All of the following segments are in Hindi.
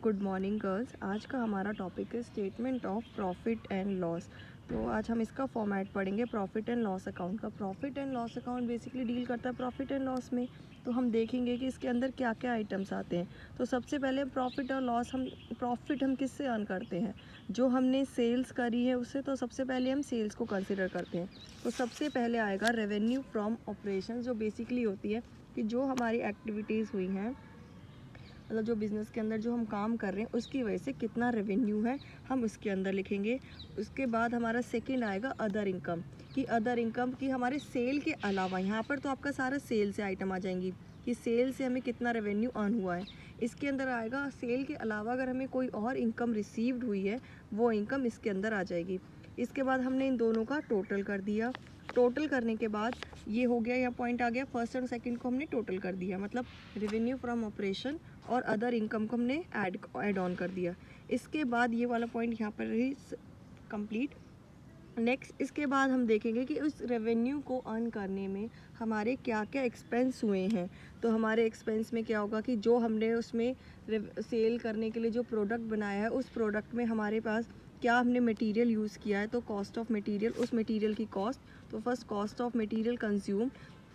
Good morning girls. आज का हमारा टॉपिक है statement of profit and loss. तो आज हम इसका फॉर्मेट पढ़ेंगे प्रॉफिट एंड लॉस अकाउंट का। Profit and loss account basically deal करता है प्रॉफिट एंड लॉस में। तो हम देखेंगे कि इसके अंदर क्या क्या आइटम्स आते हैं। तो सबसे पहले प्रॉफिट और लॉस, प्रॉफिट हम किससे अर्न करते हैं? जो हमने सेल्स करी है उससे। तो सबसे पहले हम सेल्स को कंसिडर करते हैं। तो सबसे पहले आएगा रेवेन्यू फ्रॉम ऑपरेशन, जो बेसिकली होती है कि जो हमारी एक्टिविटीज़ हुई हैं, मतलब जो बिज़नेस के अंदर जो हम काम कर रहे हैं उसकी वजह से कितना रेवेन्यू है हम उसके अंदर लिखेंगे। उसके बाद हमारा सेकंड आएगा अदर इनकम, कि अदर इनकम की हमारे सेल के अलावा, यहाँ पर तो आपका सारा सेल से आइटम आ जाएंगी कि सेल से हमें कितना रेवेन्यू अर्न हुआ है। इसके अंदर आएगा सेल के अलावा अगर हमें कोई और इनकम रिसीव्ड हुई है वो इनकम इसके अंदर आ जाएगी। इसके बाद हमने इन दोनों का टोटल कर दिया। टोटल करने के बाद ये हो गया, यह पॉइंट आ गया, फर्स्ट और सेकंड को हमने टोटल कर दिया, मतलब रेवेन्यू फ्रॉम ऑपरेशन और अदर इनकम को हमने ऐड ऑन कर दिया। इसके बाद ये वाला पॉइंट यहाँ पर ही कंप्लीट। नेक्स्ट इसके बाद हम देखेंगे कि उस रेवेन्यू को अर्न करने में हमारे क्या क्या एक्सपेंस हुए हैं। तो हमारे एक्सपेंस में क्या होगा कि जो हमने उसमें सेल करने के लिए जो प्रोडक्ट बनाया है उस प्रोडक्ट में हमारे पास क्या हमने मटेरियल यूज़ किया है, तो कॉस्ट ऑफ मटेरियल, उस मटेरियल की कॉस्ट। तो first cost of material consume,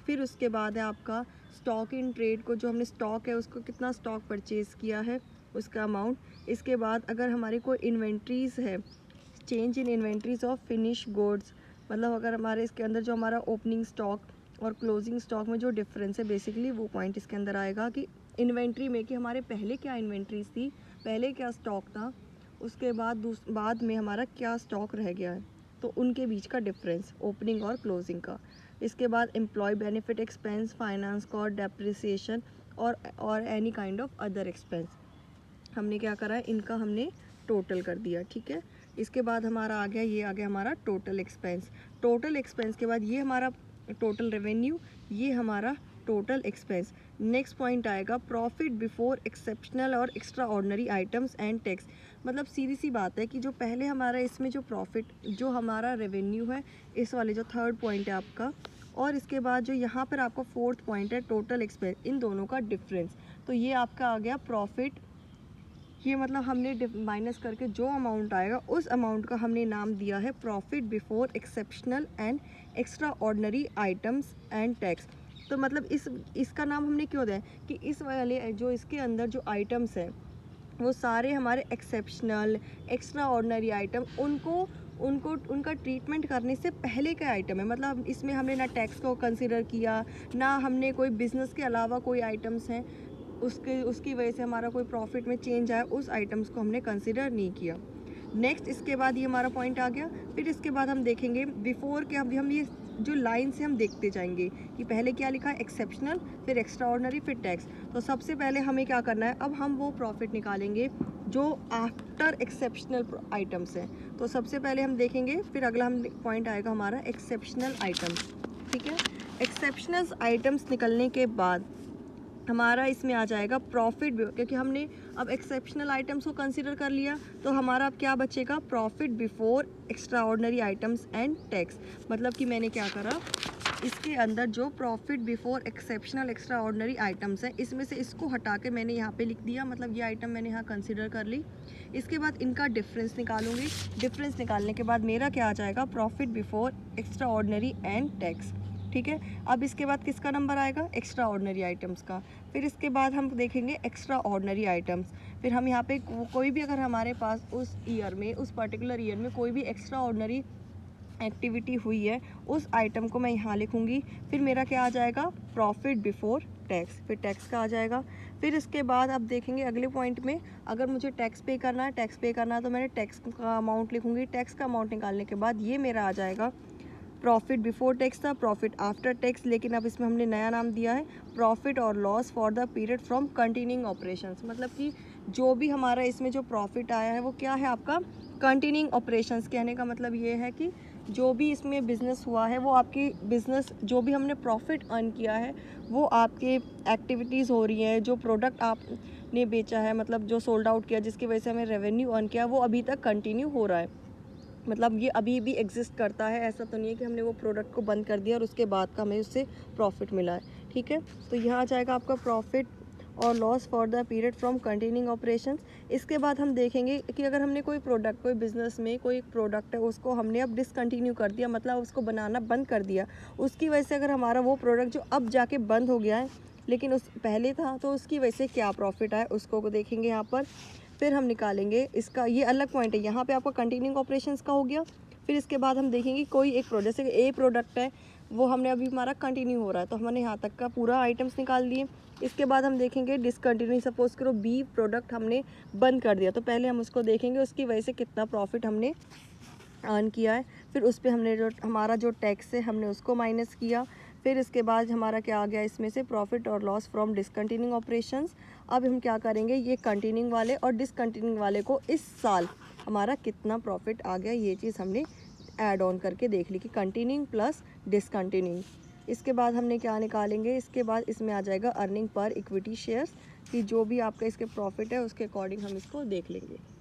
फिर उसके बाद है आपका स्टॉक इन ट्रेड को, जो हमने स्टॉक है उसको कितना स्टॉक परचेज़ किया है उसका अमाउंट। इसके बाद अगर हमारी कोई इन्वेंट्रीज़ है, change in inventories of finish goods, मतलब अगर हमारे इसके अंदर जो हमारा ओपनिंग स्टॉक और क्लोजिंग स्टॉक में जो डिफरेंस है बेसिकली वो पॉइंट इसके अंदर आएगा कि इन्वेंट्री में कि हमारे पहले क्या इन्वेंट्रीज थी, पहले क्या स्टॉक था, उसके बाद में हमारा क्या स्टॉक रह गया है, तो उनके बीच का डिफरेंस ओपनिंग और क्लोजिंग का। इसके बाद employ benefit expense, finance cost, depreciation और any kind of other expense हमने क्या करा है, इनका हमने टोटल कर दिया। ठीक है, इसके बाद हमारा आ गया, ये आ गया हमारा टोटल एक्सपेंस। टोटल एक्सपेंस के बाद ये हमारा टोटल रेवेन्यू, ये हमारा टोटल एक्सपेंस। नेक्स्ट पॉइंट आएगा प्रॉफिट बिफोर एक्सेप्शनल और extra ordinary items and tax. मतलब सीधी सी बात है कि जो पहले हमारा इसमें जो प्रॉफिट, जो हमारा रेवेन्यू है, इस वाले जो थर्ड पॉइंट है आपका, और इसके बाद जो यहाँ पर आपका फोर्थ पॉइंट है टोटल एक्सपेंस, इन दोनों का डिफरेंस। तो ये आपका आ गया प्रॉफिट। ये मतलब हमने माइनस करके जो अमाउंट आएगा उस अमाउंट का हमने नाम दिया है profit before exceptional and extra ordinary items and tax. तो मतलब इसका नाम हमने क्यों दिया है कि इस वाले जो इसके अंदर जो आइटम्स हैं वो सारे हमारे एक्सेप्शनल, एक्स्ट्रा ऑर्डनरी आइटम, उनका ट्रीटमेंट करने से पहले का आइटम है। मतलब इसमें हमने ना टैक्स को कंसिडर किया, ना हमने कोई बिज़नेस के अलावा कोई आइटम्स हैं उसकी वजह से हमारा कोई प्रॉफिट में चेंज आया, उस आइटम्स को हमने कंसिडर नहीं किया। नेक्स्ट इसके बाद ये हमारा पॉइंट आ गया। फिर इसके बाद हम देखेंगे बिफोर के, हम ये जो लाइन से हम देखते जाएंगे कि पहले क्या लिखा है, एक्सेप्शनल, फिर एक्स्ट्रा ऑर्डनरी, फिर टैक्स। तो सबसे पहले हमें क्या करना है, अब हम वो प्रॉफिट निकालेंगे जो आफ्टर एक्सेप्शनल आइटम्स हैं। तो सबसे पहले हम देखेंगे, फिर अगला हम पॉइंट आएगा हमारा एक्सेप्शनल आइटम्स। ठीक है, एक्सेप्शनल आइटम्स निकलने के बाद हमारा इसमें आ जाएगा प्रॉफिट, क्योंकि हमने अब एक्सेप्शनल आइटम्स को कंसिडर कर लिया, तो हमारा अब क्या बचेगा, profit before extra ordinary items and tax. मतलब कि मैंने क्या करा, इसके अंदर जो profit before exceptional extra ordinary items हैं इसमें से इसको हटा के मैंने यहाँ पे लिख दिया, मतलब ये आइटम मैंने यहाँ कंसिडर कर ली। इसके बाद इनका डिफरेंस निकालूंगी। डिफरेंस निकालने के बाद मेरा क्या आ जाएगा, profit before extra ordinary and tax. ठीक है, अब इसके बाद किसका नंबर आएगा, एक्स्ट्रा ऑर्डनरी आइटम्स का। फिर इसके बाद हम देखेंगे एक्स्ट्रा ऑर्डनरी आइटम्स। फिर हम यहाँ पे कोई भी अगर हमारे पास उस ईयर में, उस पर्टिकुलर ईयर में कोई भी एक्स्ट्रा ऑर्डनरी एक्टिविटी हुई है, उस आइटम को मैं यहाँ लिखूँगी। फिर मेरा क्या आ जाएगा, प्रॉफिट बिफोर टैक्स, फिर टैक्स का आ जाएगा। फिर इसके बाद अब देखेंगे अगले पॉइंट में, अगर मुझे टैक्स पे करना है तो मैंने टैक्स का अमाउंट लिखूँगी। टैक्स का अमाउंट निकालने के बाद ये मेरा आ जाएगा प्रॉफिट बिफोर टैक्स था, प्रॉफिट आफ्टर टैक्स, लेकिन अब इसमें हमने नया नाम दिया है प्रॉफिट और loss for the period from continuing operations. मतलब कि जो भी हमारा इसमें जो प्रॉफिट आया है वो क्या है, आपका कंटिन्यूइंग ऑपरेशंस। कहने का मतलब ये है कि जो भी इसमें बिज़नेस हुआ है वो आपकी बिज़नेस, जो भी हमने प्रॉफिट अर्न किया है वो आपके एक्टिविटीज़ हो रही हैं, जो प्रोडक्ट आपने बेचा है, मतलब जो सोल्ड आउट किया जिसकी वजह से हमें रेवेन्यू अर्न किया, वो अभी तक कंटिन्यू हो रहा है। मतलब ये अभी भी एग्जिस्ट करता है, ऐसा तो नहीं है कि हमने वो प्रोडक्ट को बंद कर दिया और उसके बाद का हमें उससे प्रॉफिट मिला है। ठीक है, तो यहाँ आ जाएगा आपका प्रॉफिट और loss for the period from continuing operations. इसके बाद हम देखेंगे कि अगर हमने कोई प्रोडक्ट, कोई बिज़नेस में कोई एक प्रोडक्ट है उसको हमने अब डिसकंटिन्यू कर दिया, मतलब उसको बनाना बंद कर दिया, उसकी वजह से अगर हमारा वो प्रोडक्ट जो अब जाके बंद हो गया है लेकिन उस पहले था, तो उसकी वजह से क्या प्रॉफिट आए उसको देखेंगे यहाँ पर। फिर हम निकालेंगे इसका, ये अलग पॉइंट है, यहाँ पे आपका कंटिन्यूइंग ऑपरेशंस का हो गया। फिर इसके बाद हम देखेंगे कोई एक प्रोडक्ट, जैसे ए प्रोडक्ट है वो हमने अभी हमारा कंटिन्यू हो रहा है, तो हमने यहाँ तक का पूरा आइटम्स निकाल दिए। इसके बाद हम देखेंगे डिसकंटिन्यू, सपोज करो बी प्रोडक्ट हमने बंद कर दिया, तो पहले हम उसको देखेंगे उसकी वजह से कितना प्रॉफिट हमने अर्न किया है। फिर उस पर हमने जो हमारा जो टैक्स है हमने उसको माइनस किया। फिर इसके बाद हमारा क्या आ गया इसमें से, प्रॉफिट और लॉस फ्रॉम डिसकंटिन्यूइंग ऑपरेशंस। अब हम क्या करेंगे, ये कंटिन्यूइंग वाले और डिसकंटिन्यूइंग वाले को इस साल हमारा कितना प्रॉफिट आ गया, ये चीज़ हमने ऐड ऑन करके देख ली कि कंटिन्यूइंग प्लस डिसकंटिन्यूइंग। इसके बाद हमने क्या निकालेंगे, इसके बाद इसमें आ जाएगा अर्निंग पर इक्विटी शेयर्स, कि जो भी आपका इसके प्रॉफिट है उसके अकॉर्डिंग हम इसको देख लेंगे।